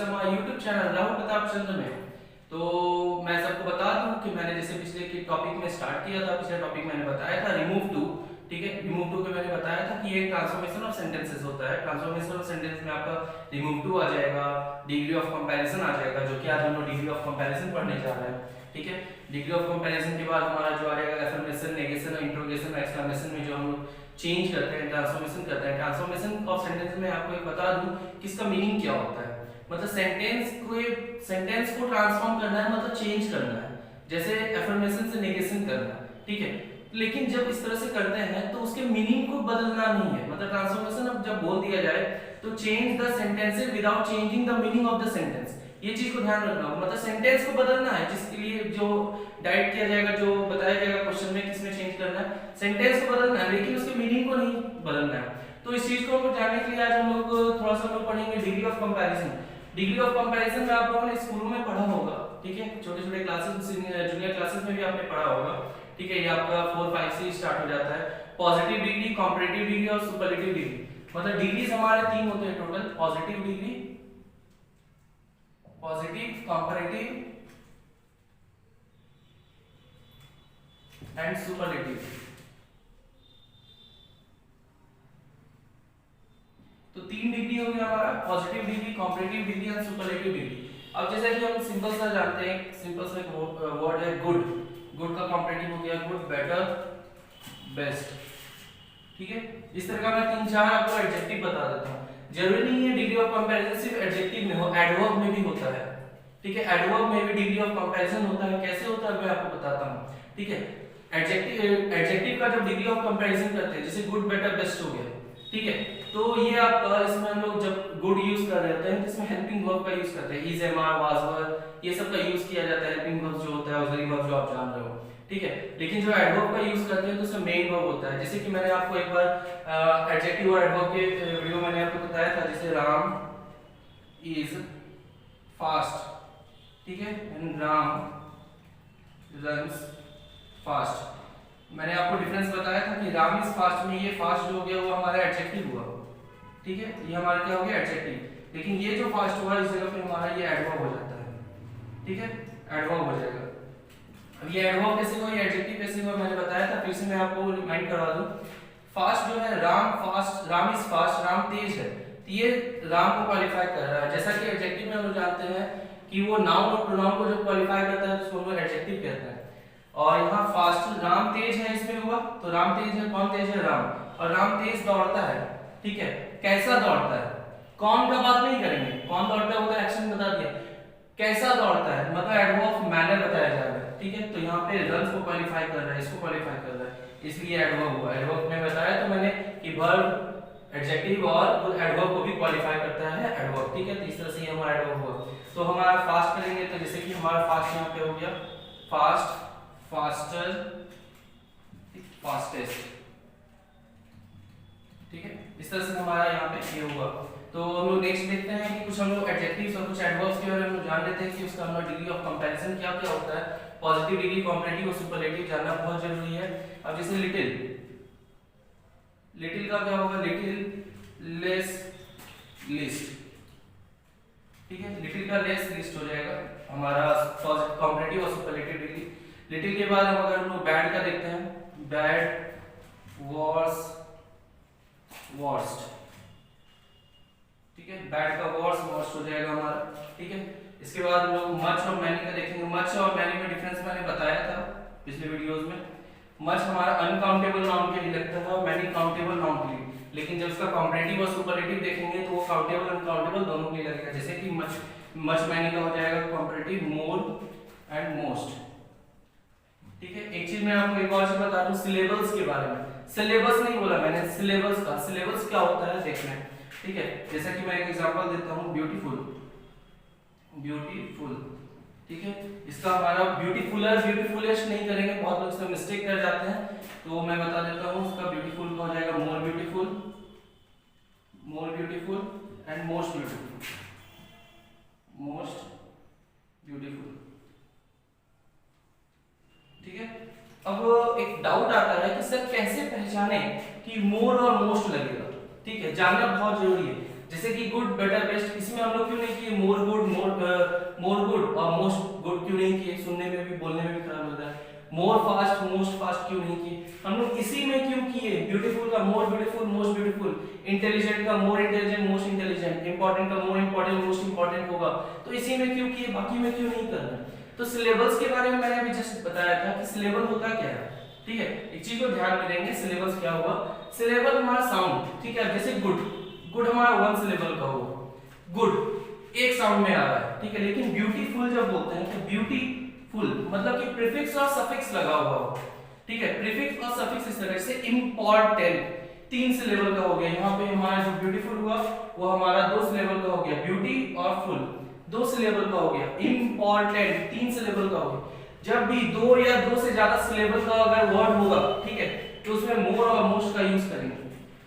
Yourself my YouTube channel Rahul Pratap Chandra में। तो मैं सबको बता दूं कि मैंने जैसे पिछले के टॉपिक में स्टार्ट किया था, पिछले टॉपिक मैंने बताया था रिमूव टू, ठीक है। रिमूव टू के मैंने बताया था कि ये ट्रांसफॉर्मेशन ऑफ सेंटेंसेस होता है। ट्रांसफॉर्मेशन ऑफ सेंटेंस में आपका रिमूव टू आ जाएगा, डिग्री ऑफ कंपैरिजन आ जाएगा, जो कि आज हम लोग डिग्री ऑफ कंपैरिजन पढ़ने जा रहे हैं, ठीक है। डिग्री ऑफ कंपैरिजन के बाद हमारा जो आ जाएगा अफर्मेशन, नेगेशन, इंट्रोगेशन, एक्सक्लेमेशन में जो हम लोग चेंज करते हैं, ट्रांसफॉर्मेशन करते हैं। ट्रांसफॉर्मेशन ऑफ सेंटेंस में आपको एक बता दूं कि इसका मीनिंग क्या होता है। मतलब सेंटेंस को ट्रांसफॉर्म करना है, मतलब चेंज करना है, जैसे अफर्मेशन से नेगेशन करना, ठीक है। लेकिन जब इस तरह से करते हैं तो उसके मीनिंग को बदलना नहीं है। मतलब ट्रांसफॉर्मेशन अब जब बोल दिया जाए तो change the sentences without changing the meaning of the sentence, ये चीज को ध्यान रखना होगा। मतलब सेंटेंस को बदलना है, जिसके लिए जो डायरेक्ट किया जाएगा, जो बताया जाएगा क्वेश्चन में किसमें चेंज करना है, सेंटेंस को बदलना है, लेकिन उसके मीनिंग को नहीं बदलना है। तो इस चीज को हम जानने के लिए आज हम लोग थोड़ा सा लोग पढ़ेंगे degree of comparison. Degree of comparison में आप लोगों ने स्कूलों में पढ़ा होगा, ठीक है। छोटे छोटे क्लासेस, जूनियर क्लासेस में भी आपने पढ़ा होगा, ठीक है। ये आपका 4 5 से स्टार्ट हो जाता है। पॉजिटिव डिग्री, कंपैरेटिव डिग्री और सुपरलेटिव डिग्री। मतलब डिग्रीज हमारे 3 होते हैं total, positive degree, positive, comparative and superlative. तो 3 डिग्री हो गया हमारा, पॉजिटिव डिग्री, कंपैरेटिव डिग्री और सुपरलेटिव डिग्री। अब जैसा कि हम सिंपल सा जानते हैं, सिंपल सा एक वर्ड है गुड। गुड का कंपैरेटिव हो गया गुड, बेटर, बेस्ट, ठीक है। इस तरह का मैं 3 4 आपको एडजेक्टिव बता देता हूं। जरूरी नहीं है डिग्री ऑफ कंपैरिजन सिर्फ एडजेक्टिव में हो, एडवर्ब में भी होता है, ठीक है। एडवर्ब में भी डिग्री ऑफ कंपैरिजन होता है। कैसे होता है मैं आपको बताता हूं, ठीक है। एडजेक्टिव का जब डिग्री ऑफ कंपैरिजन करते हैं, जैसे गुड, बेटर, बेस्ट हो गया, ठीक है। तो ये आपका इसमें हम लोग जब गुड यूज कर रहे होते हैं, इसमें हेल्पिंग वर्ब का यूज करते हैं, इज, एम, आर, वाज, वर, ये सब का यूज किया जाता है। हेल्पिंग वर्ब जो होता है, ऑक्सिलरी वर्ब जो आप जान रहे हो, ठीक है। लेकिन जो एडवर्ब का यूज करते हैं तो उसमें मेन वर्ब होता है। जैसे कि मैंने आपको एक बार एडजेक्टिव और एडवर्ब के वीडियो मैंने आपको बताया था, जैसे राम इज फास्ट, ठीक है, एंड राम रन्स फास्ट। मैंने आपको डिफरेंस बताया था कि राम इज फास्ट में ये फास्ट जो हो गया वो हमारा एडजेक्टिव हुआ, ठीक है। ये हमारा क्या हो गया, एडजेक्टिव। लेकिन ये जो फास्ट हुआ इस जगह पे हमारा ये एडवर्ब हो जाता है, ठीक है, एडवर्ब हो जाएगा। अब ये एडवर्ब कैसे हुआ, ये एडजेक्टिव कैसे हुआ मैंने बताया था, फिर से मैं आपको रिमाइंड करवा दूं। फास्ट जो है, Ram fast, Ram is fast, Ram तेज है, तो ये राम को क्वालिफाई कर रहा है। जैसा कि एडजेक्टिव में हम लोग जानते हैं कि वो नाउन और प्रोनाउन को जब क्वालिफाई करता है तो उसको हम लोग एडजेक्टिव कहते हैं। और यहाँ फास्ट, राम तेज है इसमें हुआ, तो राम तेज है, कौन तेज है, राम। और राम तेज दौड़ता है, ठीक है। कैसा दौड़ता है, कौन का बात नहीं करेंगे, कौन दौड़ता है वो तो एक्शन बता दिया, कैसा दौड़ता है मतलब एडवर्ब मैनर बताया जा रहा है, ठीक है। तो यहाँ पे रन को क्वालिफाई कर रहा है, इसको क्वालिफाई कर रहा है, इसलिए एडवर्ब हुआ। एडवर्ब में बताया तो मैंने कि वर्ब, एडजेक्टिव और एडवर्ब को भी क्वालिफाई करता है एडवर्ब, ठीक है। तो इस तरह से हमारा एडवर्ब हुआ। तो हमारा फास्ट करेंगे तो जैसे कि हमारा फास्ट यहाँ पे हो गया फास्ट, फास्टर, फास्टेस्ट, ठीक है। इस तरह से हमारा यहाँ पे ये हुआ। तो हम लोग नेक्स्ट देखते हैं कि कुछ हम लोग एडजेक्टिव्स और कुछ एडवर्ब्स के बारे में जान लेते हैं कि उसका हम लोग डिग्री ऑफ कंपैरिजन क्या क्या होता है। पॉजिटिव डिग्री, कंपैरेटिव और सुपरलेटिव जानना बहुत जरूरी है। अब जैसे लिटिल, लिटिल का क्या होगा, लिटिल, लेस, लिस्ट, ठीक है। लिटिल का लेस, लिस्ट हो जाएगा हमारा कंपैरेटिव और सुपरलेटिव डिग्री। लिटिल के बाद हम अगर हम लोग बैड का देखते हैं, बैड, वर्स, वर्स्ट, ठीक है। बैड का वर्स, वर्स्ट हो जाएगा हमारा, ठीक है। इसके बाद हम लोग मच और मैनी का देखेंगे। मच और मैनी में डिफरेंस मैंने बताया था पिछले वीडियोस में। मच हमारा अनकाउंटेबल नाउन के लिए लगता था, मैनी काउंटेबल नाउन के लिए। लेकिन जब उसका कंपैरेटिव और सुपरलेटिव देखेंगे तो वो काउंटेबल अनकाउंटेबल दोनों के लिए लगेगा। जैसे कि मच मैनी का हो जाएगा कंपैरेटिव मोर एंड मोस्ट, ठीक है। एक चीज मैं आपको एक और चीज बता दूं सिलेबल्स के बारे में। सिलेबस नहीं बोला मैंने, सिलेबस का। सिलेबस क्या होता है देखना है, ठीक है। जैसा कि मैं एक एग्जांपल देता हूं, ब्यूटीफुल, ब्यूटीफुल, ठीक है। इसका हमारा ब्यूटीफुलर, ब्यूटीफुलेस्ट नहीं करेंगे, बहुत लोग इसमें मिस्टेक कर जाते हैं, तो मैं बता देता हूं उसका ब्यूटीफुल का हो जाएगा more beautiful, more beautiful and most beautiful, most beautiful, ठीक है। अब एक डाउट आता है कि सर कैसे पहचाने कि मोर और मोस्ट लगेगा, ठीक है। जानना बहुत जरूरी है। जैसे कि गुड बेटर बेस्ट, इसमें हम लोग क्यों नहीं किए मोर गुड मोर गुड और मोस्ट गुड क्यों नहीं किए, सुनने में भी बोलने में भी खराब होता है। मोर फास्ट मोस्ट फास्ट क्यों नहीं किए, हम लोग इसी में क्यों किए, ब्यूटीफुल का more beautiful most beautiful, intelligent का more intelligent most intelligent, important का मोर इंपॉर्टेंट मोस्ट इंपॉर्टेंट होगा, तो इसी में क्यों किए, बाकी में क्यों नहीं करना। तो सिलेबस के बारे में मैंने अभी जस्ट बताया था कि सिलेबस होता क्या है, ठीक है। एक चीज को ध्यान में देंगे, सिलेबस क्या हुआ, सिलेबस हमारा साउंड, ठीक है। जैसे गुड, गुड हमारा वन सिलेबल का होगा, गुड एक साउंड में आ रहा है, ठीक है। लेकिन ब्यूटीफुल जब बोलते हैं तो ब्यूटीफुल मतलब कि प्रीफिक्स और सफिक्स लगा हुआ हो, ठीक है। प्रीफिक्स और सफिक्स इस तरह से इंपॉर्टेंट तीन सिलेबल का हो गया। यहाँ पे हमारा जो ब्यूटीफुल हुआ वो हमारा दो सिलेबल का हो गया, ब्यूटी और फुल दो सिलेबल का हो गया, इंपॉर्टेंट तीन सिलेबल का हो गया। जब भी दो या दो से ज्यादा सिलेबल का अगर वर्ड होगा, ठीक है, तो उसमें मोर और मोस्ट का यूज करेंगे।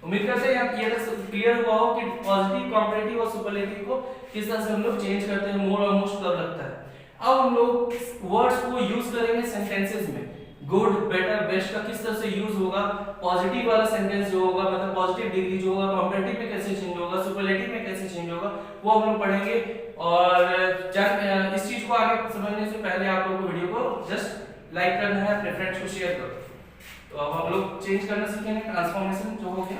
उम्मीद करते हैं ये तो क्लियर हुआ हो कि पॉजिटिव, कॉम्परेटिव और सुपरलेटिव को किस तरह से हम लोग चेंज करते हैं, मोर और मोस्ट कब लगता है। अब हम लोग वर्ड्स को यूज करेंगे सेंटेंसेस में, गुड बेटर बेस्ट का किस तरह से यूज होगा, पॉजिटिव वाला सेंटेंस जो होगा मतलब पॉजिटिव डिग्री जो होगा, कॉम्परेटिव में कैसे चेंज होगा, सुपरलेटिव में कैसे चेंज होगा, वो हम लोग पढ़ेंगे। और इस चीज को आगे समझने से पहले आप लोगों को वीडियो को जस्ट लाइक करना है, अपने फ्रेंड्स को शेयर करो। तो अब हम लोग चेंज करना सीखेंगे, ट्रांसफॉर्मेशन जो हो गया।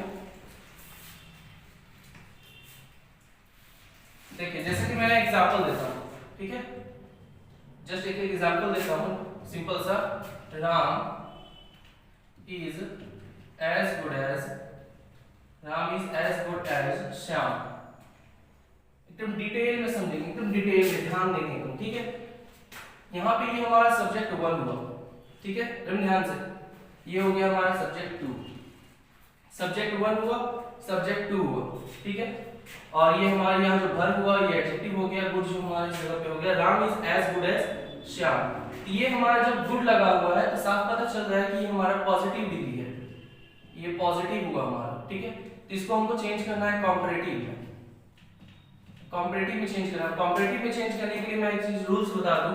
देखिए जैसे कि मैं एग्जांपल देता हूं, ठीक है, जस्ट एक एग्जांपल देता हूं सिंपल सा, Ram is as good as Shyam. एकदम डिटेल में समझेंगे, एकदम डिटेल में ध्यान देंगे एकदम, ठीक है। यहाँ पे ये हमारा सब्जेक्ट 1 हुआ, ठीक है, एकदम ध्यान से। ये हो गया हमारा सब्जेक्ट 2, सब्जेक्ट 1 हुआ, सब्जेक्ट 2 हुआ, ठीक है। और ये हमारे यहाँ जो वर्ब हुआ ये एडजेक्टिव हो गया, गुड जो हमारी जगह पे हो गया, Ram is as good as Shyam. ये हमारा जब गुड लगा हुआ है तो साफ पता चल रहा है कि ये हमारा पॉजिटिव डिग्री है, ये पॉजिटिव हुआ हमारा, ठीक है। तो इसको हमको चेंज करना है कॉम्परेटिव में, कॉम्परेटिव में चेंज करना है। कॉम्परेटिव में चेंज करने के लिए मैं एक चीज रूल्स बता दूं,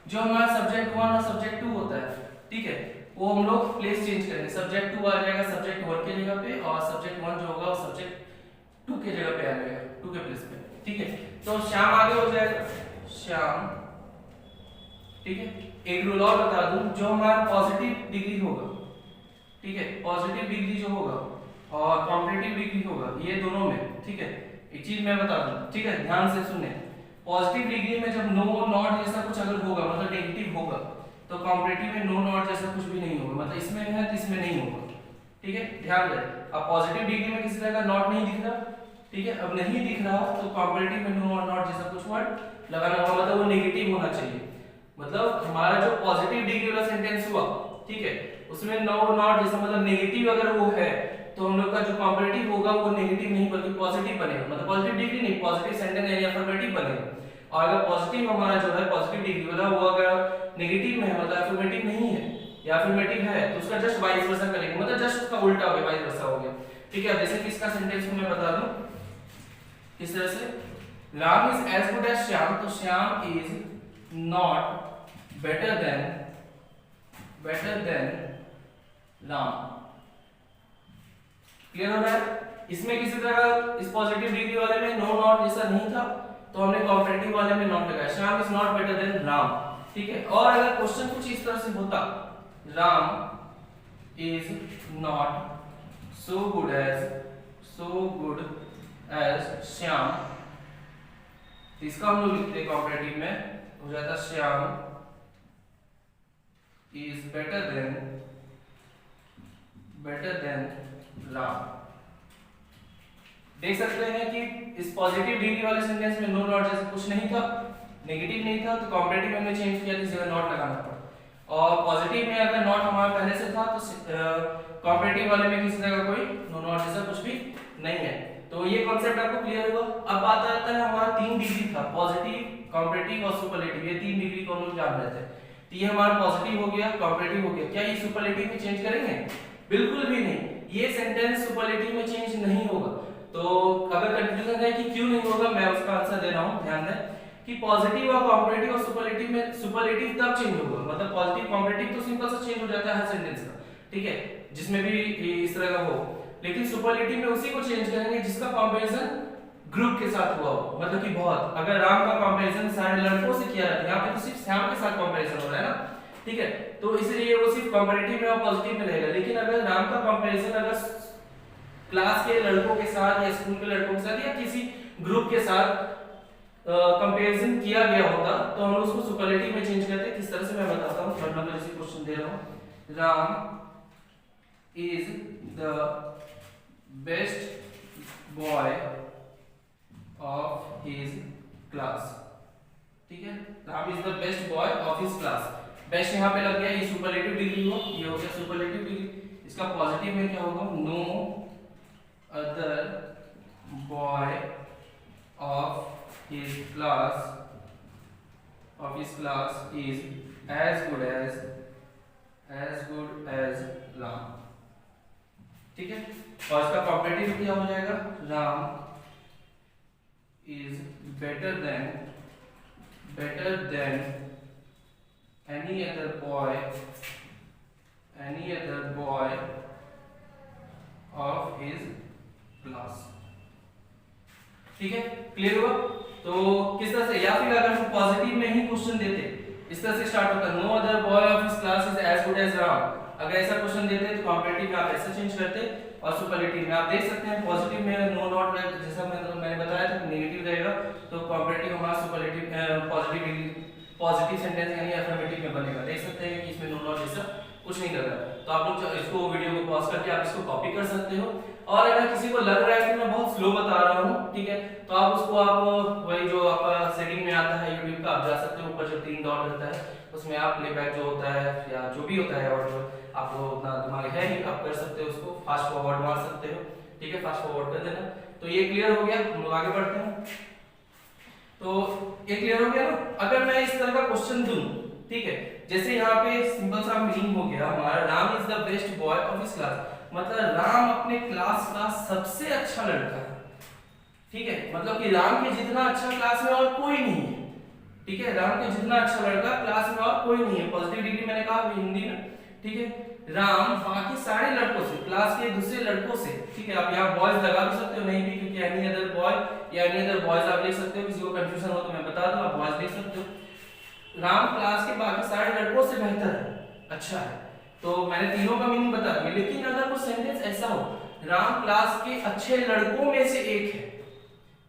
जो हमारा सब्जेक्ट 1 और सब्जेक्ट 2 होता है, ठीक है, वो हम लोग प्लेस चेंज करेंगे। सब्जेक्ट 2 आ जाएगा सब्जेक्ट 1 के जगह पे, और सब्जेक्ट 1 जो होगा वो सब्जेक्ट 2 के जगह पे आ जाएगा, 2 के प्लेस पे, ठीक है। तो श्याम आगे हो जाएगा श्याम, ठीक है। एक रूल और बता दूं, जो हमारा पॉजिटिव डिग्री होगा, ठीक है, पॉजिटिव डिग्री जो होगा और कॉम्परेटिव डिग्री होगा, ये दोनों में, ठीक है, एक चीज मैं बता दूं, ठीक है, ध्यान से सुने। पॉजिटिव डिग्री में जब नो नॉट जैसा कुछ अगर होगा मतलब नेगेटिव होगा, तो कॉम्परेटिव में नो नॉट जैसा कुछ भी नहीं होगा, मतलब इसमें है तो इसमें नहीं होगा, ठीक है, ध्यान रहे। अब पॉजिटिव डिग्री में किसी तरह का नॉट नहीं दिख रहा, ठीक है, अब नहीं दिख रहा तो कॉम्परेटिव में नो और नॉट जैसा कुछ वर्ड लगाना होगा, मतलब वो नेगेटिव होना चाहिए। मतलब हमारा जो पॉजिटिव डिग्री वाला सेंटेंस हुआ, ठीक है, उसमें नो नॉट जैसा मतलब नेगेटिव अगर वो है तो हम लोग का जो कॉम्परेटिव होगा वो नेगेटिव नहीं बल्कि पॉजिटिव बनेगा, मतलब पॉजिटिव डिग्री नहीं, पॉजिटिव सेंटेंस यानी अफर्मेटिव बनेगा। और अगर पॉजिटिव हमारा जो है पॉजिटिव डिग्री वाला वो अगर नेगेटिव में है मतलब अफर्मेटिव नहीं है या अफर्मेटिव है तो उसका जस्ट वाइस वर्सा करेंगे, मतलब जस्ट उसका उल्टा हो गया, वाइस वर्सा हो गया, ठीक है। जैसे कि इसका सेंटेंस को मैं बता दूं किस तरह से, Ram is as good as Shyam, तो Shyam is not better than Ram. Clear हो रहा है? इसमें किसी तरह इस पॉजिटिव डिग्री वाले में नो नॉट जैसा नहीं था तो हमने कॉम्परेटिव वाले में नॉट लगाया, Shyam is not better than Ram, ठीक है। और अगर क्वेश्चन कुछ इस तरह से होता, Ram is not so good as Shyam, तो इसका हम लोग लिखते कॉम्परेटिव में हो जाता Shyam is better than Ram. देख सकते हैं कि इस पॉजिटिव डिग्री वाले सेंटेंस में नो नॉट जैसा कुछ नहीं था, नेगेटिव नहीं था, तो कॉम्परेटिव में हमने चेंज किया, इस जगह नॉट लगाना पड़ा। और पॉजिटिव में अगर नॉट हमारा पहले से था तो कॉम्परेटिव वाले में किसी तरह का कोई नो नॉट जैसा कुछ भी नहीं है। तो ये कॉन्सेप्ट आपको क्लियर हुआ। अब बात आता है हमारा 3 डिग्री था, पॉजिटिव, कॉम्परेटिव और सुपरलेटिव, ये 3 डिग्री को हम लोग जान रहे थे। तो ये हमारा पॉजिटिव हो गया, कॉम्परेटिव हो गया, क्या ये सुपरलेटिव में चेंज करेंगे? बिल्कुल भी नहीं, ये सेंटेंस सुपरलेटिव में चेंज नहीं होगा। तो अगर कंफ्यूजन है कि क्यों नहीं होगा, मैं उसका आंसर दे रहा हूं, ध्यान दें कि पॉजिटिव और कॉम्परेटिव और सुपरलेटिव में सुपरलेटिव तब चेंज होगा, मतलब पॉजिटिव कॉम्परेटिव तो सिंपल सा चेंज हो जाता है हर सेंटेंस का, ठीक है, जिसमें भी इस तरह का हो, लेकिन सुपरलेटिव में उसी को चेंज करेंगे जिसका कॉम्बिनेशन ग्रुप के साथ हुआ हो, मतलब कि बहुत, अगर राम का कंपैरिजन सारे लड़कों से किया जाता है, यहाँ पे तो सिर्फ श्याम के साथ कंपैरिजन हो रहा है ना, ठीक है, तो इसलिए वो सिर्फ कंपैरेटिव में और पॉजिटिव में रहेगा। लेकिन अगर राम का कंपैरिजन अगर क्लास के लड़कों के साथ या स्कूल के लड़कों के साथ या किसी ग्रुप के साथ कंपैरिजन किया गया होता तो हम उसको सुपरलेटिव में चेंज करते। किस तरह से मैं बताता हूँ, थर्ड नंबर जैसे क्वेश्चन दे रहा हूँ, Ram is the best boy of his class, ठीक है, Ram is the best boy of his class. Best यहाँ पे लग गया, ये सुपरलेटिव डिग्री हो, ये हो गया सुपरलेटिव डिग्री। इसका पॉजिटिव में क्या होगा, no other boy of his class is as good as Ram, ठीक है। और इसका कॉम्पिटिटिव क्या हो जाएगा, Ram is better than any other boy of his class, ठीक है, क्लियर हुआ। तो किस तरह से, या फिर अगर हम पॉजिटिव में ही क्वेश्चन देते, इस तरह से स्टार्ट होता, no other boy of his class is as good as Ram, अगर ऐसा क्वेश्चन देते तो कॉम्पिटिटिव में आप ऐसे चेंज करते, और सुपरलेटिव में आप देख सकते हैं पॉजिटिव में नो नॉट, जैसा मैंने बताया था नेगेटिव रहेगा, तो कॉम्पिटिटिव हमारा सुपरलेटिव पॉजिटिव सेंटेंस यानी अफर्मेटिव में बनेगा। देख सकते हैं कि इसमें नो नॉट जैसा कुछ नहीं कर रहा है। तो आप लोग इसको वीडियो को पॉज करके आप इसको कॉपी कर सकते हो, और अगर किसी को लग रहा है कि मैं बहुत स्लो बता रहा हूँ, ठीक है, तो आप उसको आप वही जो आपका सेटिंग में आता है YouTube का, आप जा सकते हो, ऊपर जो 3 डॉट रहता है उसमें आप प्लेबैक जो होता है या जो भी होता है, और आपको उतना दिमाग है ही, आप कर सकते हो, उसको फास्ट फॉरवर्ड मार सकते हो, ठीक है, फास्ट फॉरवर्ड कर देना। तो ये क्लियर हो गया, हम लोग आगे बढ़ते हैं। तो ये क्लियर हो गया ना। अगर मैं इस तरह का क्वेश्चन दूं, ठीक है, जैसे यहाँ पे सिंपल सा मीनिंग हो गया हमारा, Ram is the best boy of his class, मतलब राम अपने क्लास का सबसे अच्छा लड़का है, ठीक है, मतलब कि राम के जितना अच्छा क्लास में और कोई नहीं है, ठीक है, राम के जितना अच्छा लड़का क्लास में और कोई नहीं है। पॉजिटिव डिग्री मैंने कहा हिंदी में, ठीक है, राम बाकी सारे लड़कों से, क्लास के दूसरे लड़कों से, ठीक है, आप यहाँ बॉयज लगा भी सकते हो, नहीं भी, क्योंकि एनी अदर बॉय या एनी अदर बॉयज आप लिख सकते हो, किसी को कंफ्यूजन हो तो मैं बता दूं, आप बॉयज लिख सकते हो। राम क्लास के बाकी सारे लड़कों से बेहतर है, अच्छा है, तो मैंने तीनों का मीनिंग बता दिया। लेकिन अगर वो सेंटेंस ऐसा हो, राम क्लास के अच्छे लड़कों में से एक है,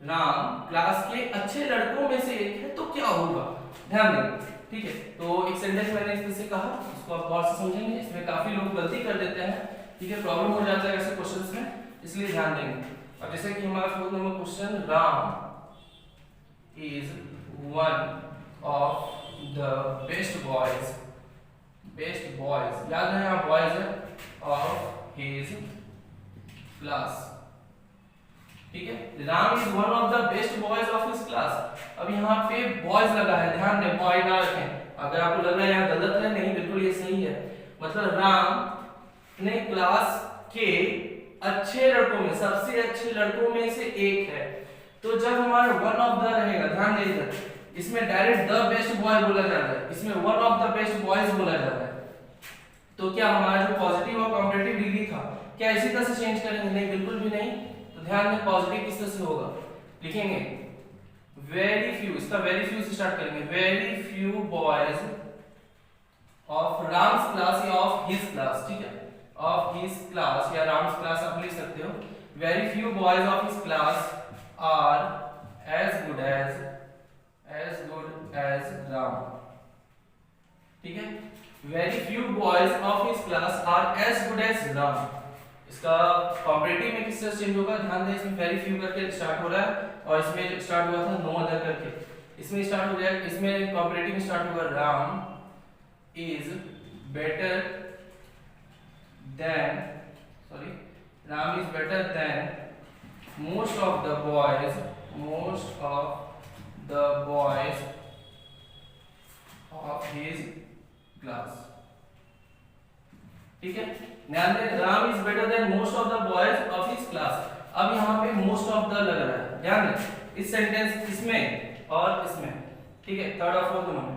राम क्लास के अच्छे लड़कों में से एक है, तो क्या होगा, ध्यान देना, ठीक है। तो एक सेंटेंस मैंने इस तरह से कहा, इसको आप गौर से समझेंगे, इसमें काफी लोग गलती कर देते हैं, ठीक है, प्रॉब्लम हो जाता है ऐसे क्वेश्चंस में, इसलिए ध्यान देंगे। अब जैसे कि हमारा fourth number question, Ram is one of the best boys, याद है यहाँ बॉयज है, ऑफ हिज क्लास, ठीक है, Ram is one of the best boys of his class. अब यहाँ पे बॉयज लगा है, ध्यान दें, बॉय ना रखें, अगर आपको लग रहा है यहाँ गलत है, नहीं, बिल्कुल ये सही है, मतलब राम ने क्लास के अच्छे लड़कों में, सबसे अच्छे लड़कों में से एक है, तो जब हमारा वन ऑफ द रहेगा, ध्यान दें, इसमें डायरेक्ट द बेस्ट बॉय बोला जा रहा है, इसमें one of the best boys बोला जा रहा है, तो क्या हमारा जो पॉजिटिव और कॉम्पिटिटिव डिग्री था, क्या इसी तरह से चेंज करेंगे, नहीं, बिल्कुल भी नहीं। तो ध्यान दें, पॉजिटिव किस तरह से होगा, लिखेंगे वेरी फ्यू, इसका वेरी फ्यू से स्टार्ट करेंगे, very few boys of Ram's class या ऑफ हिज क्लास, ठीक है, ऑफ हिज क्लास या राम्स क्लास आप लिख सकते हो, very few boys of his class are as good as Ram, ठीक है, very few boys of his class are as good as Ram. इसका कॉम्परेटिव में किस तरह चेंज होगा, ध्यान दें, इसमें वेरी फ्यू करके स्टार्ट हो रहा है, और इसमें स्टार्ट हुआ था नो अदर करके, इसमें स्टार्ट हो जाएगा, इसमें कॉम्परेटिव में स्टार्ट होगा, Ram is better than, Ram is better then most of the boys of his class, ठीक है, ध्यान दें, Ram is better then most of the boys of his class. अब यहाँ पे मोस्ट ऑफ द लग रहा है, ध्यान दें, इस सेंटेंस इसमें और इसमें, ठीक है, थर्ड और फोर्थ में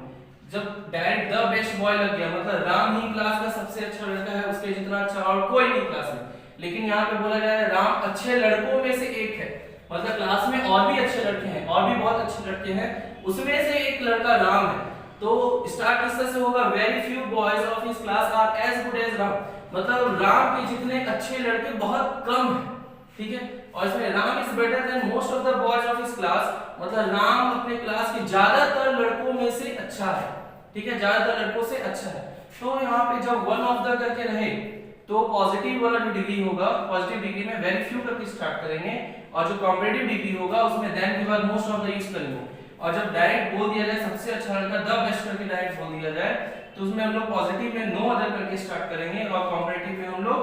जब डायरेक्ट द बेस्ट बॉय लग गया, मतलब राम ही क्लास का सबसे अच्छा लड़का है, उसके जितना अच्छा और कोई नहीं क्लास में, लेकिन यहाँ पे बोला जा रहा है राम अच्छे लड़कों में से एक है, मतलब क्लास में और भी अच्छे लड़के हैं, और भी बहुत अच्छे लड़के हैं, उसमें से एक लड़का राम है। तो स्टार्ट किस तरह से होगा, very few boys of his class are as good as Ram, मतलब राम के जितने अच्छे लड़के बहुत कम हैं, ठीक है। और इसमें Ram is better then most of the boys of his class, मतलब राम अपने क्लास के ज्यादातर लड़कों में से अच्छा है, ठीक है, ज्यादातर लड़कों से अच्छा है। तो यहाँ पे जब वन ऑफ द करके रहे तो पॉजिटिव वाला जो डिग्री होगा, पॉजिटिव डिग्री में वेरी फ्यू करके स्टार्ट करेंगे, और जो कॉम्परेटिव डिग्री होगा उसमें देन के बाद मोस्ट ऑफ द यूज करेंगे। और जब डायरेक्ट बोल दिया जाए सबसे अच्छा लड़का द बेस्ट करके डायरेक्ट बोल दिया जाए तो उसमें हम लोग पॉजिटिव में नो अदर करके स्टार्ट करेंगे, और कॉम्परेटिव में हम लोग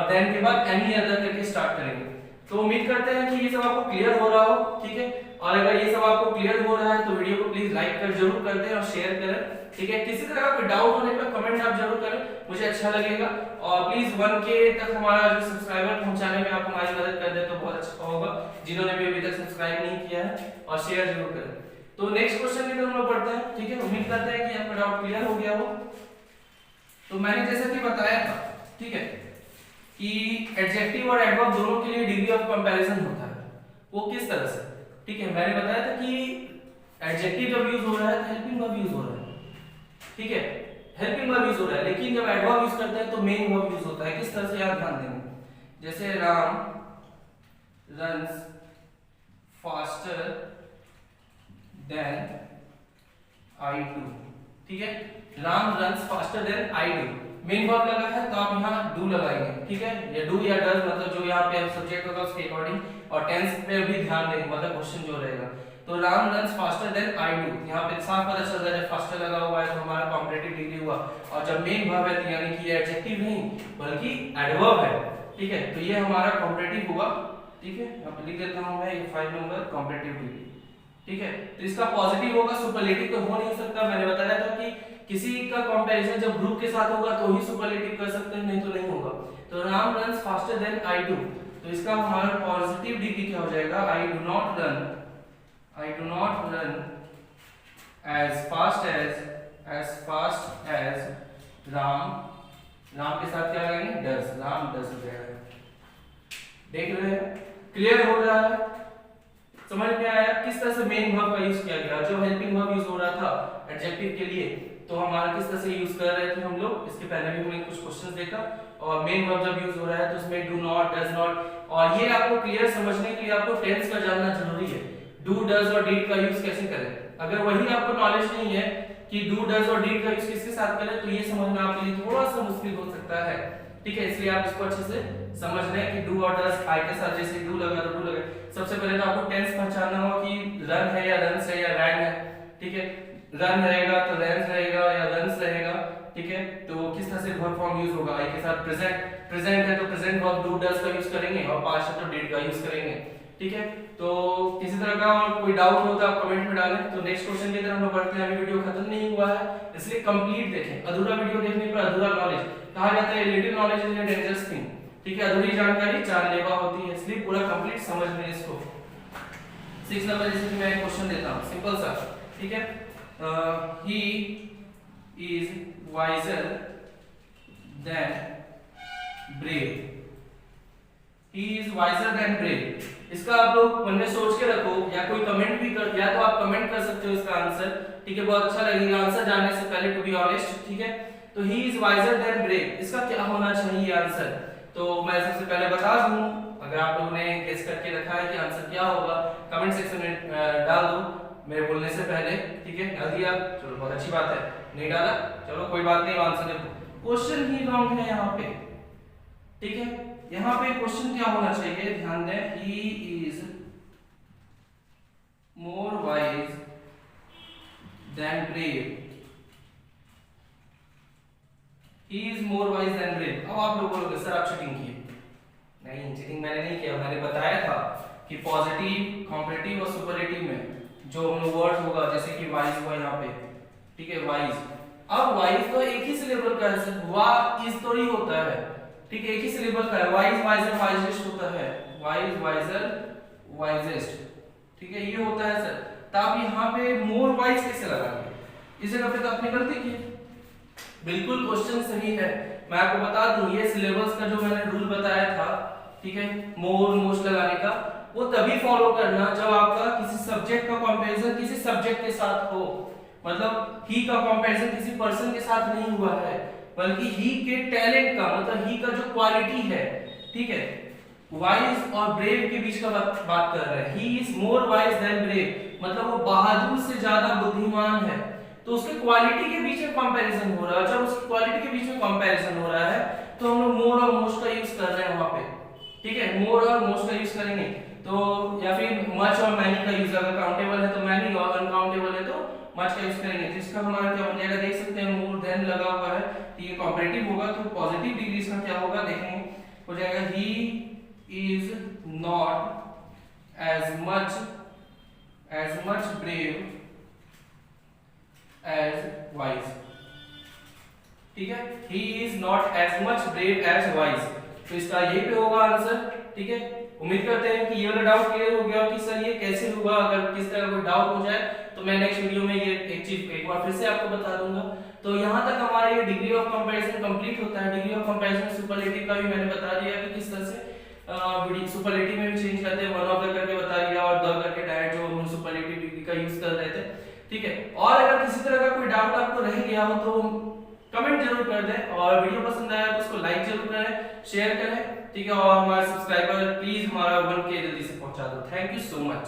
देन के बाद एनी अदर करके स्टार्ट करेंगे। तो उम्मीद करते हैं कि ये सब आपको क्लियर हो रहा हो, ठीक है। और अगर ये सब आपको क्लियर हो रहा है तो वीडियो को प्लीज लाइक कर जरूर कर दें और शेयर करें, ठीक है। किसी तरह का कोई डाउट होने पर कमेंट आप जरूर करें, मुझे अच्छा लगेगा। और प्लीज 1K तक हमारा जो सब्सक्राइबर पहुंचाने में आप हमारी मदद कर दे तो बहुत अच्छा होगा, जिन्होंने भी अभी तक सब्सक्राइब नहीं किया है, और शेयर जरूर करें। तो नेक्स्ट क्वेश्चन की तरफ हम लोग बढ़ते हैं, ठीक है। उम्मीद करते हैं कि आपका डाउट क्लियर हो गया हो। तो मैंने जैसा कि बताया था, ठीक है, कि एडजेक्टिव और एडवर्ब दोनों के लिए डिग्री ऑफ कंपैरिजन होता है, वो किस तरह से, ठीक है। मैंने बताया था कि एडजेक्टिव जब यूज हो रहा है तो हेल्पिंग वर्ब यूज हो रहा है, ठीक है, हेल्पिंग वर्ब यूज हो रहा है, लेकिन जब एडवर्ब यूज करते हैं तो मेन वर्ब यूज होता है। किस तरह से आप ध्यान देंगे, जैसे Ram runs faster than I do, ठीक है। Ram runs faster than I do, main verb लगा है तो आप यहाँ डू लगाएंगे, ठीक है, या डू या डज, मतलब जो यहाँ पे सब्जेक्ट होगा उसके अकॉर्डिंग, और टेंस पे भी ध्यान देंगे, मतलब क्वेश्चन जो रहेगा। तो Ram runs faster than I do, यहाँ पे साफ पता चल रहा है जब फास्टर लगा हुआ है तो हमारा कॉम्परेटिव डिग्री हुआ, और जब मेन वर्ब है तो यानी कि ये एडजेक्टिव नहीं बल्कि एडवर्ब है, ठीक है, तो ये हमारा कॉम्परेटिव हुआ, ठीक है। यहाँ पे लिख देता हूँ मैं ये 5 नंबर कॉम्परेटिव डिग्री, ठीक है। तो इसका पॉजिटिव होगा, सुपरलेटिव तो हो नहीं सकता। मैंने बताया था कि किसी का कंपैरिजन जब ग्रुप के साथ होगा तो ही सुपरलेटिव कर सकते हैं, नहीं तो नहीं होगा। तो Ram runs faster than I do, तो इसका हमारा पॉजिटिव डिग्री क्या हो जाएगा, I do not run as fast as Ram, Ram के साथ क्या लगाएंगे, डज, राम डज हो जाएगा। देख रहे हैं, क्लियर हो रहा है, समझ में आया किस तरह से मेन वर्ब का यूज किया गया। जो हेल्पिंग वर्ब यूज हो रहा था एडजेक्टिव के लिए तो हमारा किस तरह से यूज कर रहे थे हम लोग, इसके पहले भी हमने कुछ क्वेश्चंस देखा। और मेन वर्ब जब यूज हो रहा है तो उसमें डू नॉट, डज नॉट, और ये आपको क्लियर समझने के लिए आपको टेंस का जानना जरूरी है। डू, डज और डिड का यूज कैसे करें, अगर वही आपको नॉलेज नहीं है कि डू, डज और डिड का यूज किसके साथ करें तो ये समझना आपके लिए थोड़ा सा मुश्किल हो सकता है, ठीक है। इसलिए आप इसको अच्छे से समझ लें कि डू और डज आई के साथ जैसे डू लगा तो डू लगा। सबसे पहले तो आपको टेंस पहचानना होगा कि रन है या रन्स है या रैन है, ठीक है। रन रहेगा तो रैन्स रहेगा या रन्स रहेगा, ठीक है। तो किस तरह से वर्ब फॉर्म यूज होगा, आई के साथ प्रेजेंट है तो प्रेजेंट वर्ब डू डज का यूज करेंगे, और पास्ट है तो डिड का यूज करेंगे, ठीक है। तो किसी तरह का और कोई डाउट हो तो आप कमेंट में डालें। तो नेक्स्ट क्वेश्चन की तरफ हम बढ़ते हैं। अभी वीडियो खत्म नहीं हुआ है इसलिए कंप्लीट देखें, अधूरा वीडियो देखने पर अधूरा नॉलेज, कहा जाता है little knowledge is a dangerous thing, ठीक है। अधूरी जानकारी जानलेवा होती है, इसलिए पूरा कंप्लीट समझ लें इसको। 6 नंबर जैसे कि मैं एक क्वेश्चन देता हूं सिंपल सा, ठीक है। He is visor then brave, he is visor then brave, इसका आप लोग मन में सोच के रखो, या कोई कमेंट भी कर, या तो आप कमेंट कर सकते हो इसका आंसर, ठीक है, बहुत अच्छा लगेगा आंसर जानने से पहले, टू बी ऑनेस्ट, ठीक है। तो he is visor then brave, इसका क्या होना चाहिए आंसर, तो मैं सबसे पहले बता दूं, अगर आप लोगों ने गेस करके रखा है कि आंसर क्या होगा कमेंट सेक्शन में डाल दो मेरे बोलने से पहले, ठीक है। डाल दिया, चलो बहुत अच्छी बात है, नहीं डाला चलो कोई बात नहीं, आंसर देखो, क्वेश्चन ही रॉन्ग है यहाँ पे, ठीक है। यहाँ पे क्वेश्चन क्या होना चाहिए, ध्यान दें, he is more wise than brave, he is more wise than brave। अब आप लोग बोलोगे सर आप चीटिंग किए, नहीं चीटिंग मैंने नहीं किया, मैंने बताया था कि पॉजिटिव, कॉम्परेटिव और सुपरलेटिव में जो वर्ड होगा जैसे कि वाइज हुआ यहाँ पे, ठीक है, वाइज। अब वाइज तो एक ही सिलेबल का है, वा इज तो ही होता है, ठीक है, एक ही सिलेबल का है। वाइज वाइजर वाइजेस्ट होता है, वाइज वाइजर वाइजेस्ट, ठीक है, ये होता है सर। तो आप यहाँ पे मोर वाइज कैसे लगाएंगे, इस जगह पे तो आपने गलती की। बिल्कुल क्वेश्चन सही है, मैं आपको बता दूं ये सिलेबस का जो मैंने रूल बताया था, ठीक है, मोर मोस्ट लगाने का, वो तभी फॉलो करना जब आपका किसी सब्जेक्ट का कंपैरिजन किसी सब्जेक्ट के साथ हो। मतलब ही का कंपैरिजन किसी पर्सन के साथ नहीं हुआ है, बल्कि ही के टैलेंट का, मतलब ही का जो क्वालिटी है, ठीक है, वाइज और ब्रेव के बीच का बात कर रहे हैं। He is more wise than brave, मतलब वो बहादुर से ज्यादा बुद्धिमान है। तो उसके क्वालिटी के बीच में कंपैरिजन हो रहा है। जब उसकी क्वालिटी के बीच में कंपैरिजन हो रहा है तो हम लोग मोर और मोस्ट का यूज कर रहे हैं वहां पे, ठीक है, मोर और मोस्ट का यूज करेंगे। तो या फिर मच और मैनी का यूज, अगर काउंटेबल है तो मैनी और अनकाउंटेबल है तो मच का यूज करेंगे। तो इसका हमारा क्या बन जाएगा, देख सकते हैं मोर देन लगा हुआ है, तो ये कंपैरेटिव होगा, तो पॉजिटिव डिग्री इसका क्या होगा देखेंगे, हो जाएगा he is not as much brave as wise, ठीक है, he is not as much brave as wise, तो इसका यही पे होगा आंसर, ठीक है। उम्मीद करते हैं कि ये वाला डाउट क्लियर हो गया कि सर ये कैसे होगा। अगर किस तरह कोई डाउट हो जाए तो मैं नेक्स्ट वीडियो में ये एक चीज एक बार फिर से आपको बता दूंगा। तो यहाँ तक हमारा ये डिग्री ऑफ कंपैरिजन कंप्लीट होता है। डिग्री ऑफ कंपैरिजन सुपरलेटिव का भी मैंने बता दिया कि किस तरह से सुपरलेटिव में भी चेंज करते हैं, वन ऑफ द करके बता दिया और द करके डायरेक्ट जो हम सुपरलेटिव डिग्री का यूज कर रहे थे, ठीक है। और अगर किसी तरह का कोई डाउट आपको रह गया हो तो कमेंट जरूर कर दें, और वीडियो पसंद आया तो उसको लाइक जरूर करें, शेयर करें, ठीक है। और हमारे सब्सक्राइबर प्लीज हमारा 1K जल्दी से पहुंचा दो। Thank you so much.